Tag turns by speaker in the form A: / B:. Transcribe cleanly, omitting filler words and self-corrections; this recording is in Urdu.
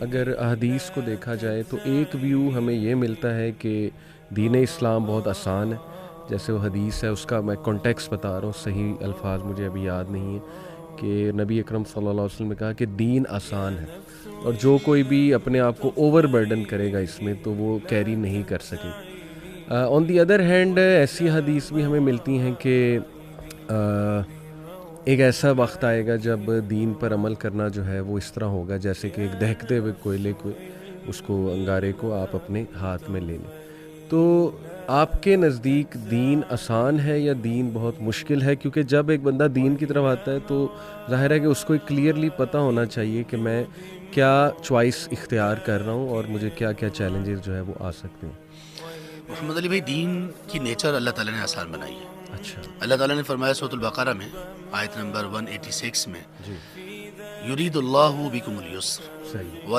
A: اگر احادیث کو دیکھا جائے تو ایک ویو ہمیں یہ ملتا ہے کہ دین اسلام بہت آسان ہے. جیسے وہ حدیث ہے اس کا میں کانٹیکس بتا رہا ہوں, صحیح الفاظ مجھے ابھی یاد نہیں ہیں, کہ نبی اکرم صلی اللہ علیہ وسلم نے کہا کہ دین آسان ہے, اور جو کوئی بھی اپنے آپ کو اوور برڈن کرے گا اس میں تو وہ کیری نہیں کر سکے. آن دی ادر ہینڈ ایسی حدیث بھی ہمیں ملتی ہیں کہ ایک ایسا وقت آئے گا جب دین پر عمل کرنا جو ہے وہ اس طرح ہوگا جیسے کہ ایک دہکتے ہوئے کوئلے کو, اس کو انگارے کو آپ اپنے ہاتھ میں لے لیں. تو آپ کے نزدیک دین آسان ہے یا دین بہت مشکل ہے؟ کیونکہ جب ایک بندہ دین کی طرف آتا ہے تو ظاہر ہے کہ اس کو کلیئرلی پتہ ہونا چاہیے کہ میں کیا چوائس اختیار کر رہا ہوں اور مجھے کیا کیا چیلنجز جو ہے وہ آ سکتے ہیں.
B: محمد علی بھائی، دین کی نیچر اللہ تعالیٰ نے آسان بنائی ہے.
A: اچھا
B: اللہ تعالیٰ نے فرمایا سورۃ البقرہ میں آیت نمبر 186 میں،
A: جی
B: یرید اللہ بکم اليسر
A: صحیح.